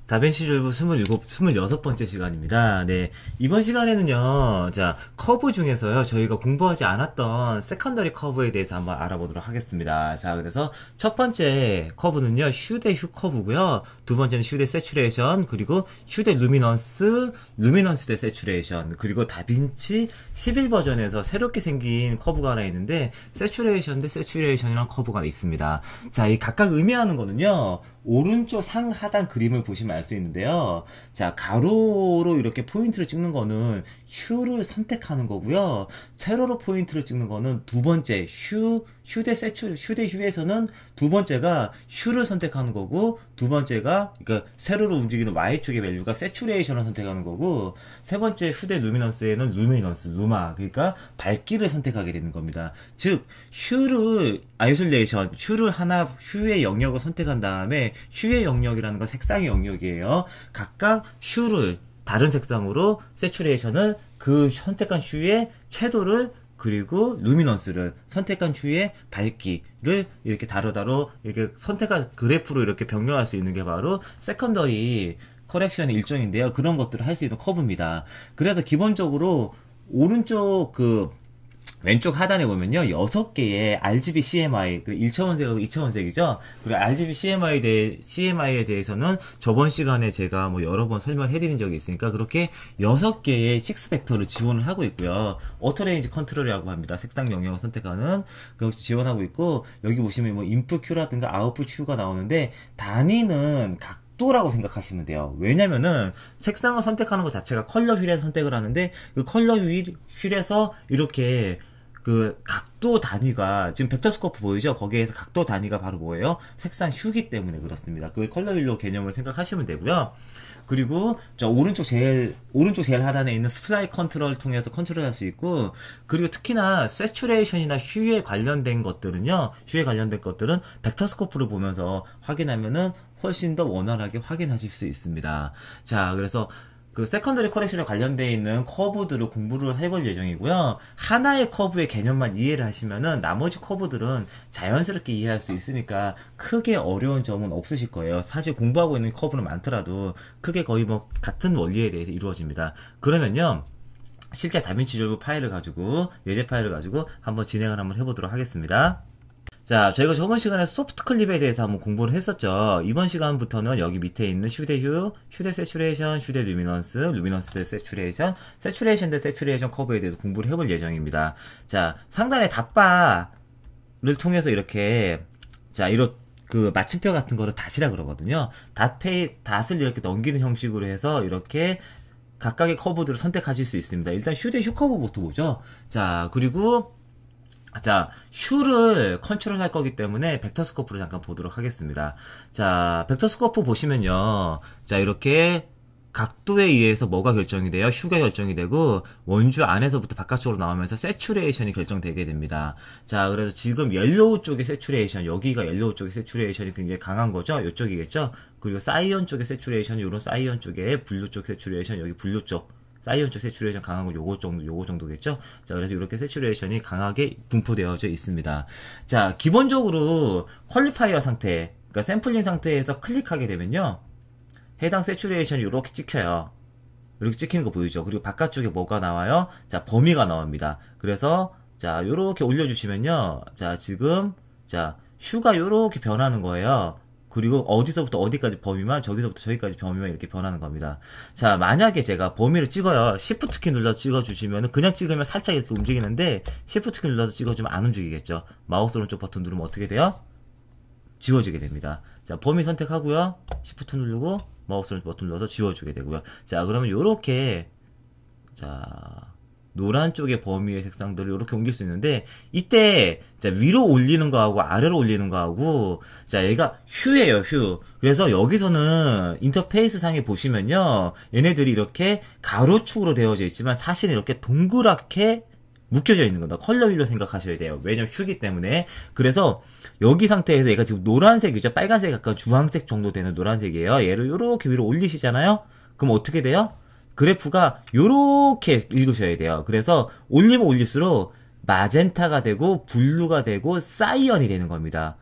다빈치 졸브 26번째 시간입니다. 네. 이번 시간에는요, 자, 커브 중에서요, 저희가 공부하지 않았던 세컨더리 커브에 대해서 한번 알아보도록 하겠습니다. 자, 그래서 첫 번째 커브는요, 휴 대 휴 커브고요. 두 번째는 휴 대 세츄레이션, 그리고 휴 대 루미넌스 대 세츄레이션, 그리고 다빈치 11버전에서 새롭게 생긴 커브가 하나 있는데, 세츄레이션 대 세츄레이션이라는 커브가 있습니다. 자, 이 각각 의미하는 거는요, 오른쪽 상하단 그림을 보시면 알 수 있는데요. 자, 가로로 이렇게 포인트를 찍는 거는 휴를 선택하는 거고요. 세로로 포인트를 찍는 거는 두 번째 휴 대 휴에서는 두 번째가 휴를 선택하는 거고, 두 번째가 그러니까 세로로 움직이는 Y축의 밸류가 세츄레이션을 선택하는 거고, 세 번째 휴 대 루미넌스에는 루마, 그러니까 밝기를 선택하게 되는 겁니다. 즉, 휴를 아이솔레이션, 휴의 영역을 선택한 다음에 휴의 영역이라는 건 색상의 영역이에요. 각각 휴를 다른 색상으로, 세츄레이션을 그 선택한 휴의 채도를, 그리고 루미넌스를 선택한 휴의 밝기를 이렇게 다르다로 이렇게 선택한 그래프로 이렇게 변경할 수 있는 게 바로 세컨더리 커렉션의 일종인데요. 그런 것들을 할 수 있는 커브입니다. 그래서 기본적으로 오른쪽 왼쪽 하단에 보면요, 6개의 RGB CMI, 1차원색하고 2차원색이죠? 그리고 RGB CMI에 대해서는 저번 시간에 제가 여러 번 설명해드린 적이 있으니까, 그렇게 6개의 6벡터를 지원을 하고 있고요. 오토레인지 컨트롤이라고 합니다. 색상 영역을 선택하는, 그것도 지원하고 있고, 여기 보시면 인풋 Q라든가 아웃풋 Q가 나오는데, 단위는 각도라고 생각하시면 돼요. 왜냐면은 색상을 선택하는 것 자체가 컬러 휠에서 선택을 하는데, 그 컬러 휠에서 이렇게 그 각도 단위가, 지금 벡터스코프 보이죠? 거기에서 각도 단위가 바로 뭐예요? 색상 휴기 때문에 그렇습니다. 그 컬러 휠로 개념을 생각하시면 되고요. 그리고 저 오른쪽 제일 하단에 있는 스플라이 컨트롤을 통해서 컨트롤할 수 있고, 그리고 특히나 세츄레이션이나 휴에 관련된 것들은 벡터스코프를 보면서 확인하면은 훨씬 더 원활하게 확인하실 수 있습니다. 자, 그래서 그 세컨더리 커렉션에 관련되어 있는 커브들을 공부를 해볼 예정이고요. 하나의 커브의 개념만 이해를 하시면은 나머지 커브들은 자연스럽게 이해할 수 있으니까 크게 어려운 점은 없으실 거예요. 사실 공부하고 있는 커브는 많더라도 크게 거의 같은 원리에 대해서 이루어집니다. 그러면요, 실제 다빈치 졸브 파일을 가지고, 예제 파일을 가지고 한번 진행을 한번 해보도록 하겠습니다. 자, 저희가 저번 시간에 소프트 클립에 대해서 한번 공부를 했었죠. 이번 시간부터는 여기 밑에 있는 휴 대 세츄레이션, 휴 대 루미넌스 대 세츄레이션 대 세츄레이션 커브에 대해서 공부를 해볼 예정입니다. 자, 상단에 닷바를 통해서 이렇게, 자, 그 마침표 같은 거를 닷이라 그러거든요. 닷을 이렇게 넘기는 형식으로 해서 이렇게 각각의 커브들을 선택하실 수 있습니다. 일단 휴 대 휴 커브부터 보죠. 자, 그리고 자, 휴를 컨트롤 할 거기 때문에 벡터스코프를 잠깐 보도록 하겠습니다. 자, 벡터스코프 보시면요, 자, 이렇게 각도에 의해서 뭐가 결정이 돼요? 휴가 결정이 되고, 원주 안에서부터 바깥쪽으로 나오면서 세츄레이션이 결정되게 됩니다. 자, 그래서 지금 옐로우 쪽의 세츄레이션, 여기가 옐로우 쪽의 세츄레이션이 굉장히 강한 거죠? 이쪽이겠죠? 그리고 사이언 쪽의 세츄레이션, 요런 사이언 쪽에 블루 쪽 세츄레이션, 여기 블루 쪽 사이언 쪽 세츄레이션 강한 거 요거 정도겠죠? 자, 그래서 이렇게 세츄레이션이 강하게 분포되어져 있습니다. 자, 기본적으로 퀄리파이어 상태, 그러니까 샘플링 상태에서 클릭하게 되면요, 해당 세츄레이션이 이렇게 찍혀요. 이렇게 찍히는 거 보이죠? 그리고 바깥쪽에 뭐가 나와요? 자, 범위가 나옵니다. 그래서 자, 요렇게 올려주시면요, 자, 지금 자, 휴가 요렇게 변하는 거예요. 그리고 어디서부터 어디까지 범위만, 저기서부터 저기까지 범위만 이렇게 변하는 겁니다. 자, 만약에 제가 범위를 찍어요. Shift 키 눌러서 찍어주시면, 그냥 찍으면 살짝 이렇게 움직이는데, Shift 키 눌러서 찍어주면 안 움직이겠죠. 마우스 오른쪽 버튼 누르면 어떻게 돼요? 지워지게 됩니다. 자, 범위 선택하고요. Shift 누르고, 마우스 오른쪽 버튼 눌러서 지워주게 되고요. 자, 그러면 요렇게, 자, 노란 쪽의 범위의 색상들을 이렇게 옮길 수 있는데, 이때 자, 위로 올리는 거하고 아래로 올리는 거하고, 자, 얘가 휴예요, 휴. 그래서 여기서는 인터페이스 상에 보시면요, 얘네들이 이렇게 가로축으로 되어져 있지만 사실은 이렇게 동그랗게 묶여져 있는 겁니다. 컬러 휠로 생각하셔야 돼요. 왜냐면 휴기 때문에. 그래서 여기 상태에서 얘가 지금 노란색이죠. 빨간색 약간 주황색 정도 되는 노란색이에요. 얘를 이렇게 위로 올리시잖아요. 그럼 어떻게 돼요? 그래프가 요렇게 읽으셔야 돼요. 그래서 올리면 올릴수록 마젠타가 되고 블루가 되고 사이언이 되는 겁니다.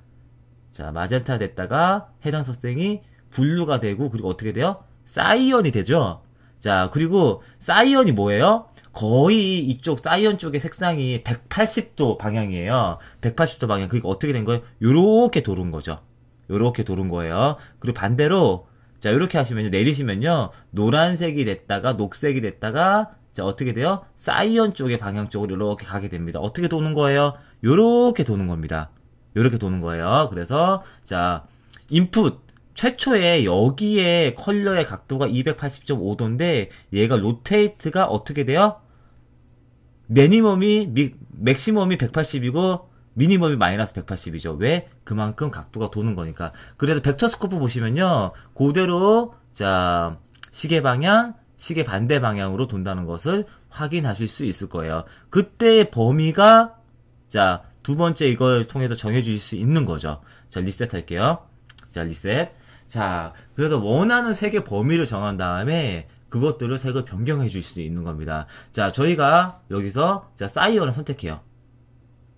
자, 마젠타 됐다가 해당 색상이 블루가 되고, 그리고 어떻게 돼요? 사이언이 되죠? 자, 그리고 사이언이 뭐예요? 거의 이쪽 사이언 쪽의 색상이 180도 방향이에요. 180도 방향. 그러니까 어떻게 된 거예요? 요렇게 도는 거죠. 요렇게 도는 거예요. 그리고 반대로, 자, 요렇게 하시면요. 내리시면요. 노란색이 됐다가, 녹색이 됐다가, 자, 어떻게 돼요? 사이언 쪽의 방향 쪽으로 이렇게 가게 됩니다. 어떻게 도는 거예요? 요렇게 도는 겁니다. 요렇게 도는 거예요. 그래서, 자, 인풋. 최초에 여기에 컬러의 각도가 280.5도인데, 얘가 로테이트가 어떻게 돼요? 맥시멈이 180이고, 미니멈이 마이너스 180이죠. 왜? 그만큼 각도가 도는 거니까. 그래서 벡터스코프 보시면요. 그대로, 자, 시계 방향, 시계 반대 방향으로 돈다는 것을 확인하실 수 있을 거예요. 그때의 범위가, 자, 두 번째 이걸 통해서 정해주실 수 있는 거죠. 자, 리셋 할게요. 자, 리셋. 자, 그래서 원하는 색의 범위를 정한 다음에 그것들을 색을 변경해 줄 수 있는 겁니다. 자, 저희가 여기서, 자, 사이언을 선택해요.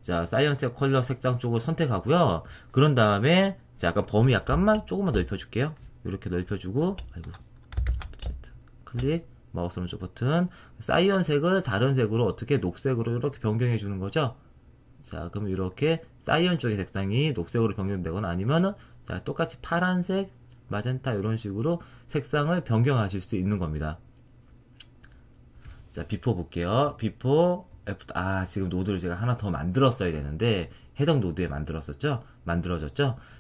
자, 사이언색 컬러 색상 쪽을 선택하고요. 그런 다음에, 자, 약간 범위 조금만 넓혀줄게요. 이렇게 넓혀주고, 아이고, 클릭, 마우스 오른쪽 버튼. 사이언색을 다른 색으로 어떻게 녹색으로 이렇게 변경해 주는 거죠. 자, 그럼 이렇게 사이언 쪽의 색상이 녹색으로 변경되거나 아니면은, 자, 똑같이 파란색, 마젠타 이런 식으로 색상을 변경하실 수 있는 겁니다. 자, 비포 볼게요. 비포, 지금 노드를 제가 하나 더 만들었어야 되는데, 해당 노드에 만들어졌죠?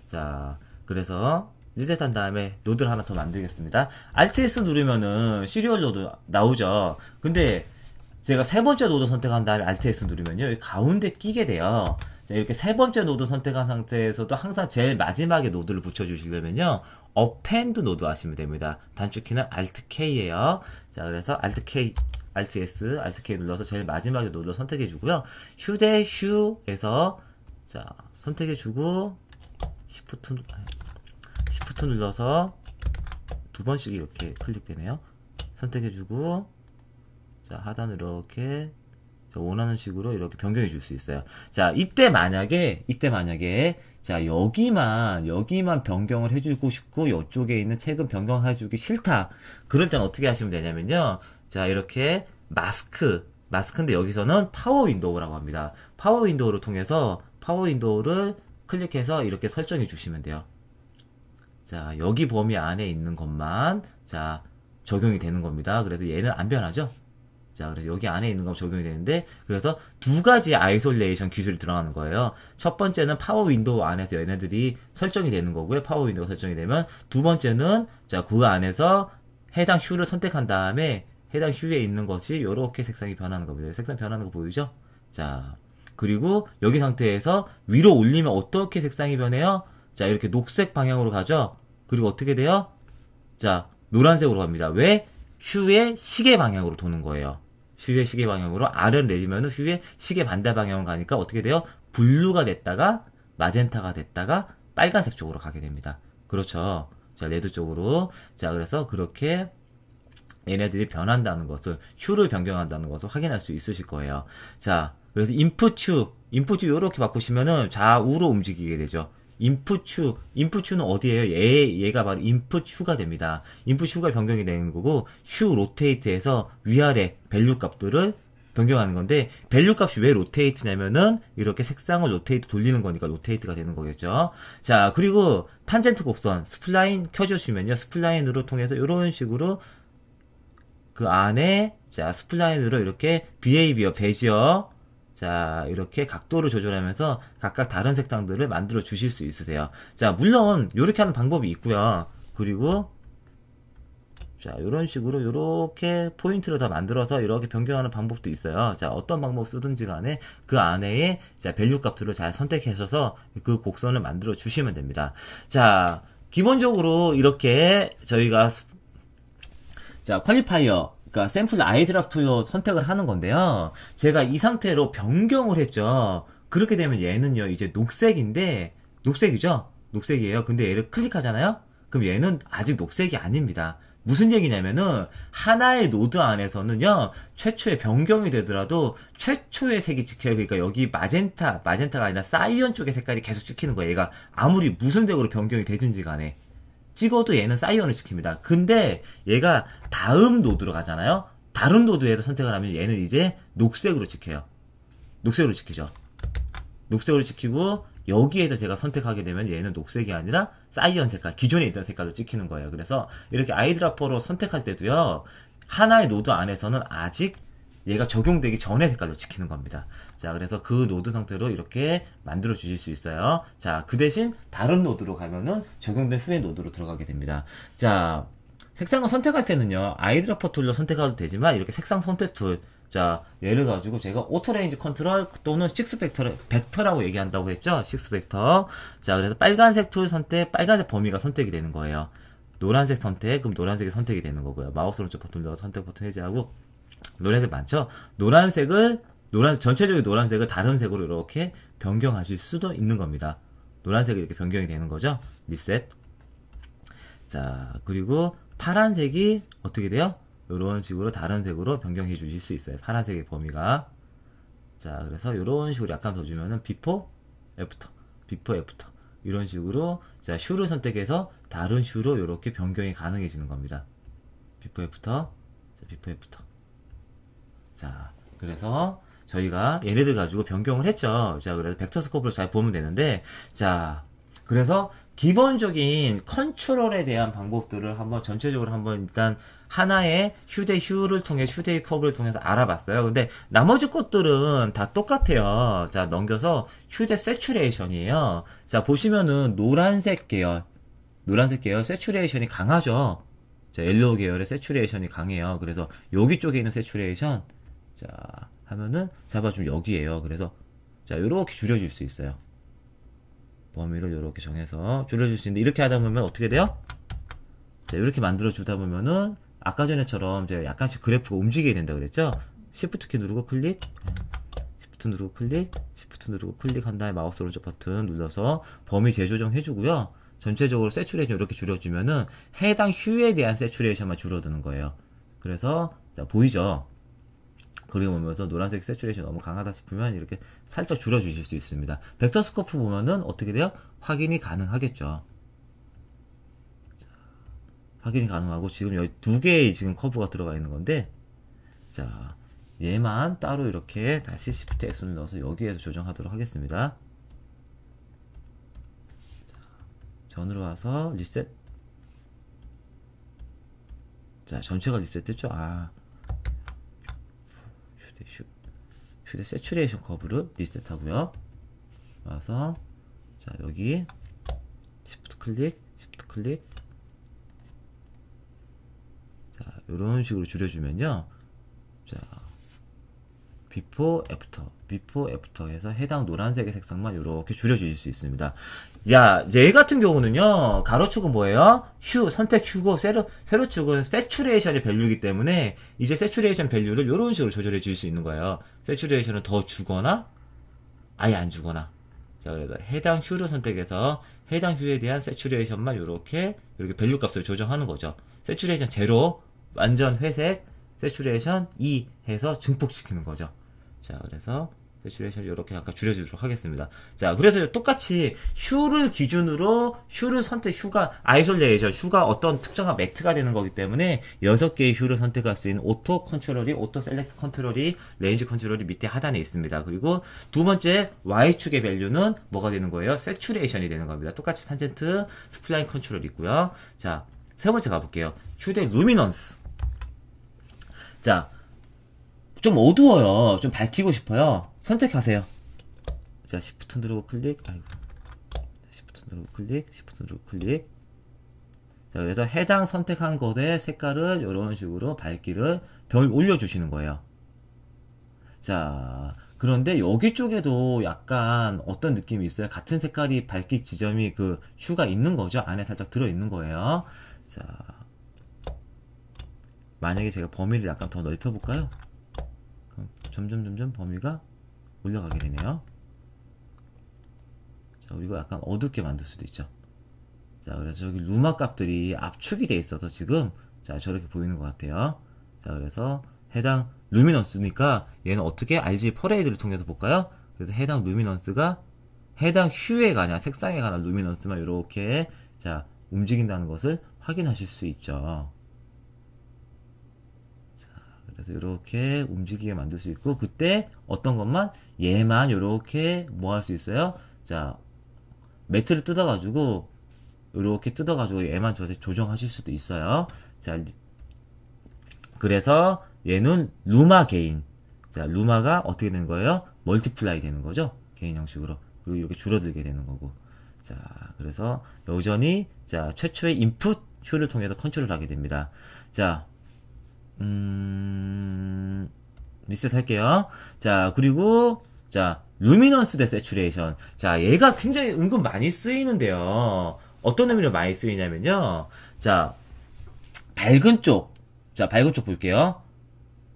자, 그래서, 리셋한 다음에 노드를 하나 더 만들겠습니다. Alt S 누르면은 시리얼 노드 나오죠? 근데, 제가 세 번째 노드 선택한 다음에 Alt S 누르면요, 여기 가운데 끼게 돼요. 자, 이렇게 세 번째 노드 선택한 상태에서도 항상 제일 마지막에 노드를 붙여주시려면요, append 노드 하시면 됩니다. 단축키는 Alt K예요. 자, 그래서 Alt K, Alt S, Alt K 눌러서 제일 마지막에 노드를 선택해주고요. 휴 대 휴에서, 자, 선택해주고, Shift 눌러서 두 번씩 이렇게 클릭되네요. 선택해주고, 자, 하단으로 이렇게, 원하는 식으로 이렇게 변경해 줄 수 있어요. 자, 이때 만약에, 자, 여기만 변경을 해주고 싶고, 이쪽에 있는 책은 변경해주기 싫다. 그럴 땐 어떻게 하시면 되냐면요. 자, 이렇게 마스크인데 여기서는 파워 윈도우라고 합니다. 파워 윈도우를 통해서, 파워 윈도우를 클릭해서 이렇게 설정해 주시면 돼요. 자, 여기 범위 안에 있는 것만, 자, 적용이 되는 겁니다. 그래서 얘는 안 변하죠? 자, 그래서 여기 안에 있는 거 적용이 되는데, 그래서 두 가지 아이솔레이션 기술이 들어가는 거예요. 첫 번째는 파워 윈도우 안에서 얘네들이 설정이 되는 거고요. 파워 윈도우가 설정이 되면, 두 번째는, 자, 그 안에서 해당 휴를 선택한 다음에, 해당 휴에 있는 것이 이렇게 색상이 변하는 겁니다. 색상 변하는 거 보이죠? 자, 그리고 여기 상태에서 위로 올리면 어떻게 색상이 변해요? 자, 이렇게 녹색 방향으로 가죠? 그리고 어떻게 돼요? 자, 노란색으로 갑니다. 왜? 휴의 시계 방향으로 도는 거예요. 휴의 시계 방향으로 R을 내리면 휴의 시계 반대 방향으로 가니까 어떻게 돼요? 블루가 됐다가 마젠타가 됐다가 빨간색 쪽으로 가게 됩니다. 그렇죠. 자, 레드 쪽으로. 자, 그래서 그렇게 얘네들이 변한다는 것을, 휴를 변경한다는 것을 확인할 수 있으실 거예요. 자, 그래서 인풋 휴 이렇게 바꾸시면은 좌우로 움직이게 되죠. 인풋 휴는 어디에요? 얘가 바로 인풋 휴가 됩니다. 인풋 휴가 변경이 되는 거고, 휴 로테이트에서 위아래 밸류 값들을 변경하는 건데, 밸류 값이 왜 로테이트냐면은, 이렇게 색상을 로테이트 돌리는 거니까 로테이트가 되는 거겠죠. 자, 그리고 탄젠트 곡선, 스플라인 켜주시면요, 스플라인으로 통해서 이런 식으로 그 안에, 자, 스플라인으로 이렇게 베지어, 자, 이렇게 각도를 조절하면서 각각 다른 색상들을 만들어 주실 수 있으세요. 자, 물론 이렇게 하는 방법이 있고요. 그리고 자, 이런 식으로 이렇게 포인트를 더 만들어서 이렇게 변경하는 방법도 있어요. 자, 어떤 방법 쓰든지 간에 그 안에 자, 밸류 값들을 잘 선택하셔서 그 곡선을 만들어 주시면 됩니다. 자, 기본적으로 이렇게 저희가 자, 퀄리파이어, 그러니까 샘플 아이드랍 툴로 선택을 하는 건데요. 제가 이 상태로 변경을 했죠. 그렇게 되면 얘는요, 이제 녹색이죠? 녹색이에요. 근데 얘를 클릭하잖아요? 그럼 얘는 아직 녹색이 아닙니다. 무슨 얘기냐면은, 하나의 노드 안에서는요, 최초에 변경이 되더라도, 최초의 색이 찍혀요. 그러니까 여기 마젠타가 아니라 사이언 쪽의 색깔이 계속 찍히는 거예요. 얘가 아무리 무슨 색으로 변경이 되든지 간에. 찍어도 얘는 사이언을 지킵니다. 근데 얘가 다음 노드로 가잖아요. 다른 노드에서 선택을 하면 얘는 이제 녹색으로 지켜요. 녹색으로 지키죠. 녹색으로 지키고 여기에서 제가 선택하게 되면 얘는 녹색이 아니라 사이언 색깔, 기존에 있던 색깔로 찍히는 거예요. 그래서 이렇게 아이드라퍼로 선택할 때도요. 하나의 노드 안에서는 아직 얘가 적용되기 전에 색깔로 찍히는 겁니다. 자, 그래서 그 노드 상태로 이렇게 만들어 주실 수 있어요. 자, 그 대신 다른 노드로 가면은 적용된 후에 노드로 들어가게 됩니다. 자, 색상을 선택할 때는요, 아이드라퍼 툴로 선택해도 되지만, 이렇게 색상 선택 툴, 자, 예를 가지고 제가 오토레인지 컨트롤 또는 6벡터라고 얘기한다고 했죠? 6벡터. 자, 그래서 빨간색 툴 선택, 빨간색 범위가 선택이 되는 거예요. 노란색 선택, 그럼 노란색이 선택이 되는 거고요. 마우스 오른쪽 버튼 눌러서 선택 버튼 해제하고, 노란색 많죠? 전체적인 노란색을 다른 색으로 이렇게 변경하실 수도 있는 겁니다. 노란색이 이렇게 변경이 되는 거죠? 리셋. 자, 그리고 파란색이 어떻게 돼요? 이런 식으로 다른 색으로 변경해 주실 수 있어요. 파란색의 범위가. 자, 그래서 이런 식으로 약간 더 주면은 비포, 애프터, 비포, 애프터. 이런 식으로, 자, 슈를 선택해서 다른 슈로 이렇게 변경이 가능해지는 겁니다. 비포, 애프터, 자, 비포, 애프터. 자, 그래서 저희가 얘네들 가지고 변경을 했죠. 자, 그래서 벡터 스코프를 잘 보면 되는데, 자, 그래서 기본적인 컨트롤에 대한 방법들을 한번 전체적으로 한번 일단 하나의 휴를 통해 휴대의 커브를 통해서 알아봤어요. 근데 나머지 것들은 다 똑같아요. 자, 넘겨서 휴대 세츄레이션이에요. 자, 보시면은 노란색 계열 세츄레이션이 강하죠. 자, 옐로우 계열의 세츄레이션이 강해요. 그래서 여기 쪽에 있는 세츄레이션, 자, 하면은 잡아주면 여기에요. 그래서 자, 요렇게 줄여줄 수 있어요. 범위를 이렇게 정해서 줄여줄 수 있는데, 이렇게 하다 보면 어떻게 돼요? 자, 이렇게 만들어 주다 보면은 아까 전에처럼 이제 약간씩 그래프가 움직이게 된다 그랬죠? Shift 키 누르고 클릭, Shift 누르고 클릭, Shift 누르고 클릭한 다음에 마우스 오른쪽 버튼 눌러서 범위 재조정 해주고요. 전체적으로 세츄레이션 이렇게 줄여주면은 해당 휴에 대한 세츄레이션만 줄어드는 거예요. 그래서 자, 보이죠? 그림 보면서 노란색 세츄레이션 너무 강하다 싶으면 이렇게 살짝 줄여주실 수 있습니다. 벡터 스코프 보면은 어떻게 돼요? 확인이 가능하겠죠. 자, 확인이 가능하고, 지금 여기 두 개의 지금 커브가 들어가 있는 건데, 자, 얘만 따로 이렇게 다시 Shift X를 넣어서 여기에서 조정하도록 하겠습니다. 자, 전으로 와서 리셋. 자, 전체가 리셋됐죠? 아. 휴대 세츄레이션 커브를 리셋하고요. 와서 자, 여기 Shift 클릭, Shift 클릭. 자, 이런 식으로 줄여주면요. 자, 비포, 애프터 해서 해당 노란색의 색상만 이렇게 줄여주실 수 있습니다. 야, 얘 같은 경우는요, 가로축은 뭐예요? 선택 휴고, 세로축은 세츄레이션의 밸류이기 때문에, 이제 세츄레이션 밸류를 이런 식으로 조절해 줄 수 있는 거예요. 세츄레이션은 더 주거나, 아예 안 주거나. 자, 그래서 해당 휴를 선택해서, 해당 휴에 대한 세츄레이션만 이렇게 밸류 값을 조정하는 거죠. 세츄레이션 제로, 완전 회색, 세츄레이션 2 해서 증폭시키는 거죠. 자, 그래서 세츄레이션을 이렇게 약간 줄여주도록 하겠습니다. 자, 그래서 똑같이 휴를 기준으로 휴가 아이솔레이션, 휴가 어떤 특정한 매트가 되는 거기 때문에 6개의 휴를 선택할 수 있는 오토 셀렉트 컨트롤이 레인지 컨트롤이 밑에 하단에 있습니다. 그리고 두 번째 Y축의 밸류는 뭐가 되는 거예요? 세츄레이션이 되는 겁니다. 똑같이 탄젠트, 스플라인 컨트롤이 있고요. 자, 세 번째 가볼게요. 휴대 루미넌스. 자, 좀 어두워요. 좀 밝히고 싶어요. 선택하세요. 자, Shift 누르고 클릭. Shift 누르고 클릭. Shift 누르고 클릭. 자, 그래서 해당 선택한 것의 색깔을 이런 식으로 밝기를 올려주시는 거예요. 자, 그런데 여기 쪽에도 약간 어떤 느낌이 있어요. 같은 색깔이 밝기 지점이 그 휴가 있는 거죠. 안에 살짝 들어있는 거예요. 자, 만약에 제가 범위를 약간 더 넓혀볼까요? 그럼 점점 범위가 올라가게 되네요. 자, 그리고 약간 어둡게 만들 수도 있죠. 자, 그래서 여기 루마 값들이 압축이 돼 있어서 지금 자, 저렇게 보이는 것 같아요. 자, 그래서 해당 루미넌스니까 얘는 어떻게 RGB 퍼레이드를 통해서 볼까요? 그래서 해당 루미넌스가 해당 휴에 관한 색상에 관한 루미넌스만 이렇게 자, 움직인다는 것을 확인하실 수 있죠. 자, 그래서 이렇게 움직이게 만들 수 있고, 그때 어떤 것만 얘만 이렇게 뭐 할 수 있어요? 자, 매트를 뜯어가지고 이렇게 뜯어가지고 얘만 조정하실 수도 있어요. 자, 그래서 얘는 루마 게인. 자, 루마가 어떻게 되는 거예요? 멀티플라이 되는 거죠. 개인 형식으로. 그리고 이렇게 줄어들게 되는 거고. 자, 그래서 여전히 자, 최초의 인풋 큐를 통해서 컨트롤하게 됩니다. 자, 리셋 할게요. 자, 그리고 자, 루미넌스 대 세츄레이션. 자, 얘가 굉장히 은근 많이 쓰이는데요. 어떤 의미로 많이 쓰이냐면요. 자, 밝은 쪽. 자, 밝은 쪽 볼게요.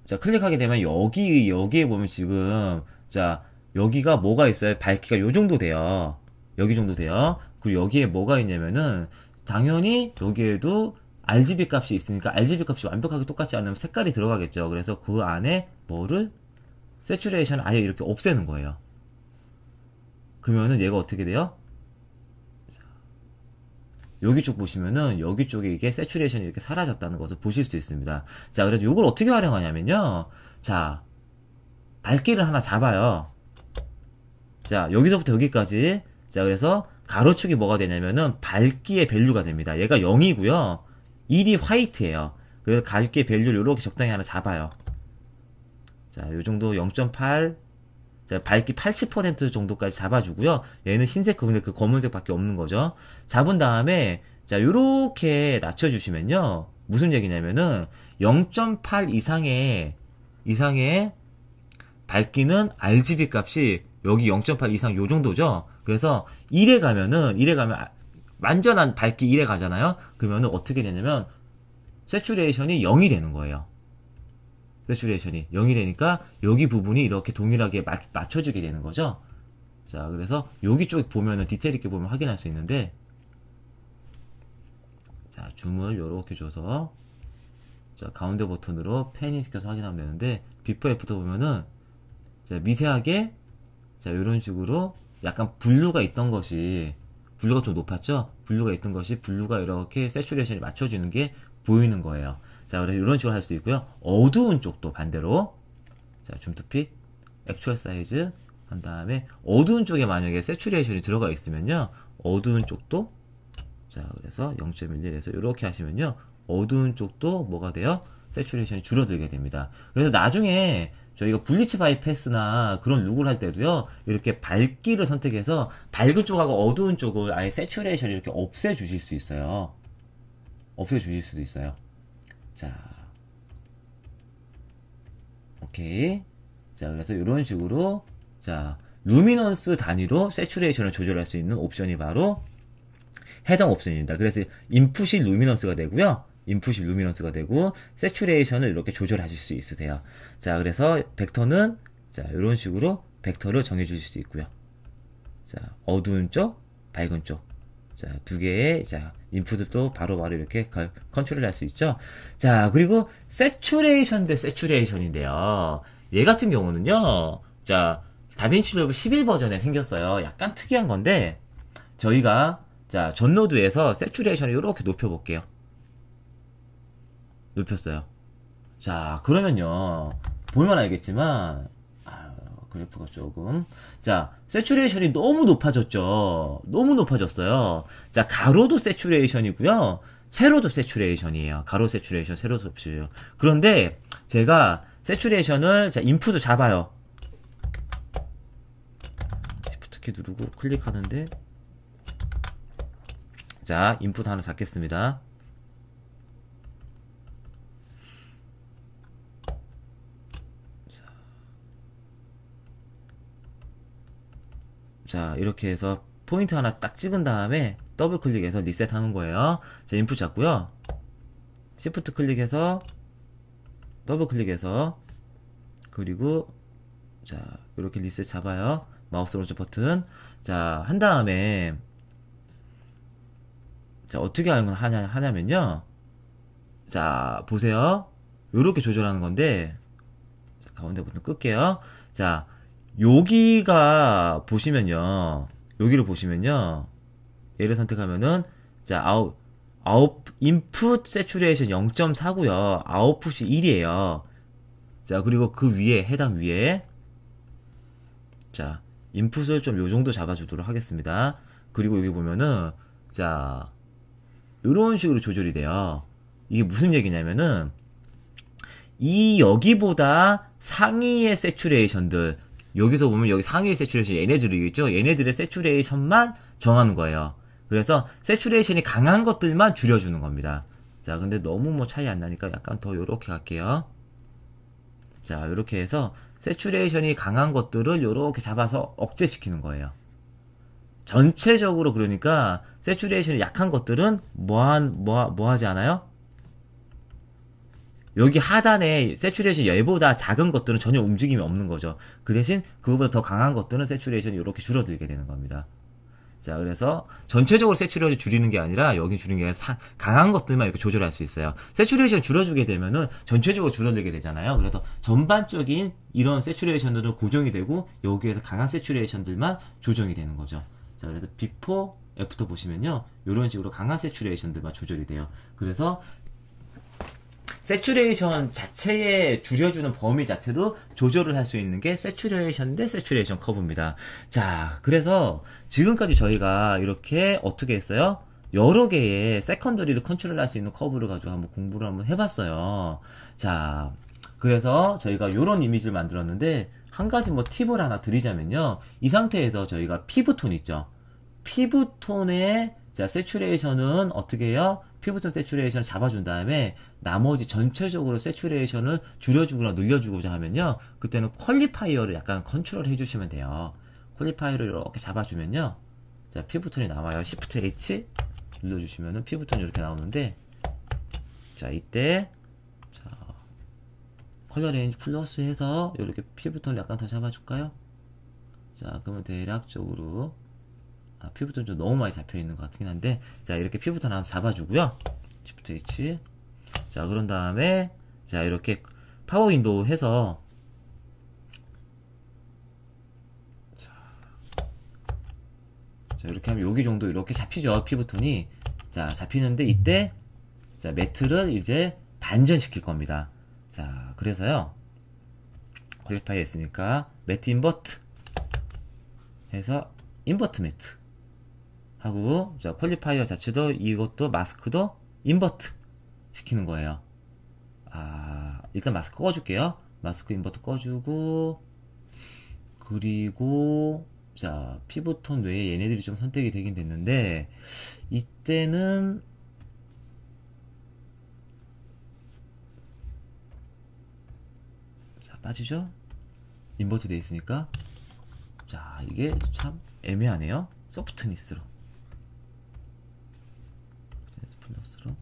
자, 클릭하게 되면 여기에 보면 지금, 자, 여기가 뭐가 있어요? 밝기가 요 정도 돼요. 여기 정도 돼요. 그리고 여기에 뭐가 있냐면은, 당연히 여기에도 RGB 값이 있으니까 RGB 값이 완벽하게 똑같지 않으면 색깔이 들어가겠죠. 그래서 그 안에 뭐를? 세츄레이션을 아예 이렇게 없애는 거예요. 그러면은 얘가 어떻게 돼요? 여기 쪽 보시면은 여기 쪽에 이게 세츄레이션이 이렇게 사라졌다는 것을 보실 수 있습니다. 자, 그래서 이걸 어떻게 활용하냐면요. 자, 밝기를 하나 잡아요. 자, 여기서부터 여기까지. 자, 그래서 가로축이 뭐가 되냐면은 밝기의 밸류가 됩니다. 얘가 0이고요. 1이 화이트예요. 그래서 밝기의 밸류를 이렇게 적당히 하나 잡아요. 자, 요 정도 0.8. 자, 밝기 80% 정도까지 잡아주고요. 얘는 흰색, 그 검은색밖에 없는 거죠. 잡은 다음에 자, 요렇게 낮춰주시면요. 무슨 얘기냐면은 0.8 이상의 밝기는 RGB 값이 여기 0.8 이상 요 정도죠. 그래서 1에 가면 완전한 밝기 1에 가잖아요. 그러면은 어떻게 되냐면 세츄레이션이 0이 되는 거예요. 세츄레이션이 0이 되니까 여기 부분이 이렇게 동일하게 맞춰주게 되는 거죠. 자, 그래서 여기 쪽 보면은 디테일 있게 보면 확인할 수 있는데, 자, 줌을 요렇게 줘서 자, 가운데 버튼으로 팬인 시켜서 확인하면 되는데, 비포 애프터 보면은 자, 미세하게 자, 이런 식으로 약간 블루가 있던 것이 블루가 좀 높았죠? 블루가 있던 것이 블루가 이렇게 세츄레이션이 맞춰주는 게 보이는 거예요. 자, 그래서 이런 식으로 할 수 있고요. 어두운 쪽도 반대로 자, 줌 투 핏, 액추얼 사이즈 한 다음에 어두운 쪽에 만약에 세츄레이션이 들어가 있으면요. 어두운 쪽도 자, 그래서 0.11에서 이렇게 하시면요. 어두운 쪽도 뭐가 돼요? 세츄레이션이 줄어들게 됩니다. 그래서 나중에 저희가 블리치 바이패스나 그런 룩을 할 때도요. 이렇게 밝기를 선택해서 밝은 쪽하고 어두운 쪽을 아예 세츄레이션을 이렇게 없애주실 수 있어요. 없애주실 수도 있어요. 자, 오케이. 자, 그래서 이런 식으로 자, 루미넌스 단위로 세츄레이션을 조절할 수 있는 옵션이 바로 해당 옵션입니다. 그래서 인풋이 루미넌스가 되고요. 인풋이 루미넌스가 되고 세츄레이션을 이렇게 조절하실 수 있으세요. 자, 그래서 벡터는 자, 이런 식으로 벡터를 정해 주실 수 있고요. 자, 어두운 쪽, 밝은 쪽. 자, 두 개의 자, 인풋을 또 바로바로 이렇게 컨트롤 할 수 있죠. 자, 그리고 세츄레이션 대 세츄레이션인데요. 얘 같은 경우는요. 자, 다빈치 리졸브 11 버전에 생겼어요. 약간 특이한 건데 저희가 자, 전노드에서 세츄레이션을 이렇게 높여볼게요. 높였어요. 자, 그러면요. 보면 알겠지만, 그래프가 조금. 자, 세츄레이션이 너무 높아졌죠. 너무 높아졌어요. 자, 가로도 세츄레이션이고요. 세로도 세츄레이션이에요. 가로 세츄레이션, 세로 세츄레이션. 그런데 제가 세츄레이션을 자, 인풋을 잡아요. Shift 키 누르고 클릭하는데 자, 인풋 하나 잡겠습니다. 자, 이렇게 해서 포인트 하나 딱 찍은 다음에 더블 클릭해서 리셋 하는 거예요. 자, 인풋 잡고요. 시프트 클릭해서 더블 클릭해서 그리고 자, 이렇게 리셋 잡아요. 마우스 오른쪽 버튼. 자, 한 다음에 자, 어떻게 하냐면요. 자, 보세요. 요렇게 조절하는 건데 자, 가운데 버튼 끌게요. 자, 여기가 보시면요. 여기를 보시면요. 얘를 선택하면은 자, 인풋 세츄레이션 0.4고요. 아웃풋이 1이에요. 자, 그리고 그 위에, 해당 위에, 자, 인풋을 좀 요 정도 잡아주도록 하겠습니다. 그리고 여기 보면은, 자, 요런 식으로 조절이 돼요. 이게 무슨 얘기냐면은, 여기보다 상위의 세츄레이션들, 여기서 보면 여기 상위의 세츄레이션 얘네들이겠죠? 얘네들의 세츄레이션만 정하는 거예요. 그래서 세츄레이션이 강한 것들만 줄여주는 겁니다. 자, 근데 너무 뭐 차이 안 나니까 약간 더 요렇게 갈게요. 자, 요렇게 해서 세츄레이션이 강한 것들을 요렇게 잡아서 억제시키는 거예요. 전체적으로 그러니까 세츄레이션이 약한 것들은 뭐 하지 않아요? 여기 하단에 세츄레이션 얘보다 작은 것들은 전혀 움직임이 없는 거죠. 그 대신 그거보다 더 강한 것들은 세츄레이션이 이렇게 줄어들게 되는 겁니다. 자, 그래서 전체적으로 세츄레이션 줄이는 게 아니라 여기 줄이는 게 아니라 강한 것들만 이렇게 조절할 수 있어요. 세츄레이션 줄여주게 되면은 전체적으로 줄어들게 되잖아요. 그래서 전반적인 이런 세츄레이션들은 고정이 되고 여기에서 강한 세츄레이션들만 조정이 되는 거죠. 자, 그래서 비포, 애프터 보시면요. 이런 식으로 강한 세츄레이션들만 조절이 돼요. 그래서 세츄레이션 자체에 줄여주는 범위 자체도 조절을 할 수 있는 게 세츄레이션 대 세츄레이션 커브입니다. 자, 그래서 지금까지 저희가 이렇게 어떻게 했어요? 여러 개의 세컨더리를 컨트롤할 수 있는 커브를 가지고 한번 공부를 한번 해봤어요. 자, 그래서 저희가 이런 이미지를 만들었는데 한 가지 뭐 팁을 하나 드리자면요. 이 상태에서 저희가 피부톤 있죠? 피부톤의 자, 세츄레이션은 어떻게 해요? 피부톤 세츄레이션을 잡아준 다음에 나머지 전체적으로 세츄레이션을 줄여주거나 늘려주고자 하면요. 그때는 퀄리파이어를 약간 컨트롤 해주시면 돼요. 퀄리파이어를 이렇게 잡아주면요. 자, 피부톤이 나와요. Shift H 눌러주시면은 피부톤이 이렇게 나오는데 자, 이때 자, 컬러 레인지 플러스 해서 이렇게 피부톤을 약간 더 잡아줄까요? 자, 그러면 대략적으로 피부톤 좀 너무 많이 잡혀있는 것 같긴 한데 자, 이렇게 피부톤 하나 잡아주고요. Shift H. 자, 그런 다음에 자, 이렇게 파워 윈도우 해서 자, 이렇게 하면 여기 정도 이렇게 잡히죠. 피부톤이. 자, 잡히는데 이때 자, 매트를 이제 반전시킬 겁니다. 자, 그래서요. 퀄리파이어 했으니까 매트 인버트 해서 인버트 매트 하고 자, 퀄리파이어 자체도 이것도 마스크도 인버트 시키는 거예요. 일단 마스크 꺼줄게요. 마스크 인버트 꺼주고 그리고 자, 피부톤 외에 얘네들이 좀 선택이 되긴 됐는데 이때는 자, 빠지죠? 인버트 돼 있으니까 자, 이게 참 애매하네요. 소프트니스로 플러스로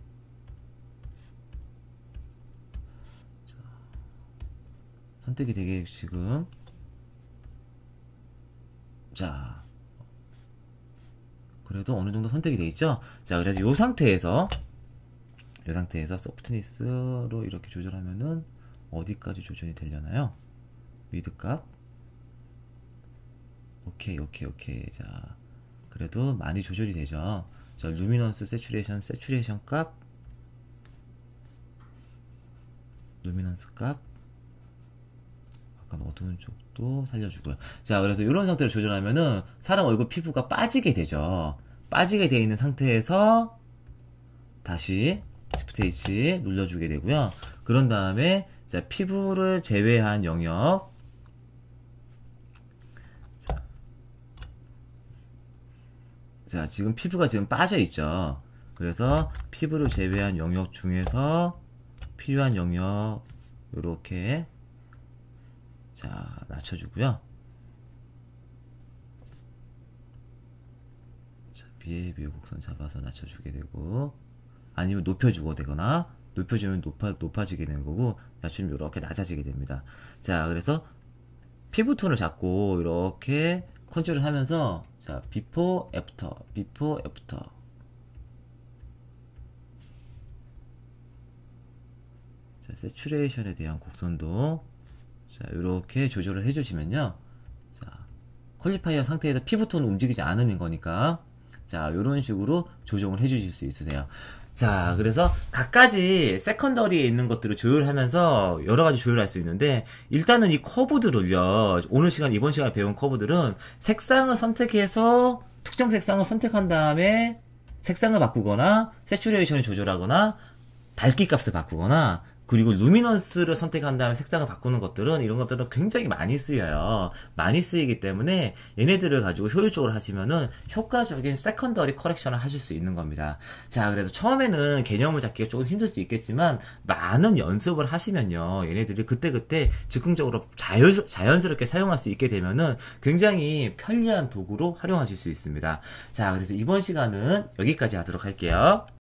자, 선택이 되게 지금 자, 그래도 어느 정도 선택이 돼 있죠? 자, 그래서 요 상태에서 소프트니스로 이렇게 조절하면은 어디까지 조절이 되려나요? 위드 값 오케이. 자, 그래도 많이 조절이 되죠. 자, 루미넌스 세츄레이션 값 루미넌스 값 약간 어두운 쪽도 살려주고요. 자, 그래서 이런 상태로 조절하면은 사람 얼굴 피부가 빠지게 되죠. 빠지게 되어 있는 상태에서 다시 Shift H 눌러주게 되고요. 그런 다음에 자, 피부를 제외한 영역 자, 지금 피부가 지금 빠져 있죠. 그래서 피부를 제외한 영역 중에서 필요한 영역 요렇게 자, 낮춰주고요. 자, 비해비어 곡선 잡아서 낮춰주게 되고 아니면 높여주고 되거나 높여주면 높아지게 되는 거고 낮추면 이렇게 낮아지게 됩니다. 자, 그래서 피부톤을 잡고 이렇게 컨트롤 하면서 자, 비포 애프터 자, 세츄레이션에 대한 곡선도 자, 이렇게 조절을 해주시면요. 자, 퀄리파이어 상태에서 피부톤은 움직이지 않는 거니까 자, 이런 식으로 조정을 해주실 수 있으세요. 자, 그래서 각가지 세컨더리에 있는 것들을 조율하면서 여러 가지 조율할 수 있는데, 일단은 이 커브들을요, 이번 시간에 배운 커브들은 색상을 선택해서 특정 색상을 선택한 다음에 색상을 바꾸거나, 세츄레이션을 조절하거나, 밝기 값을 바꾸거나, 그리고 루미넌스를 선택한 다음에 색상을 바꾸는 것들은, 이런 것들은 굉장히 많이 쓰여요. 많이 쓰이기 때문에 얘네들을 가지고 효율적으로 하시면은 효과적인 세컨더리 커렉션을 하실 수 있는 겁니다. 자, 그래서 처음에는 개념을 잡기가 조금 힘들 수 있겠지만 많은 연습을 하시면요, 얘네들이 그때그때 즉흥적으로 자연스럽게 사용할 수 있게 되면은 굉장히 편리한 도구로 활용하실 수 있습니다. 자, 그래서 이번 시간은 여기까지 하도록 할게요.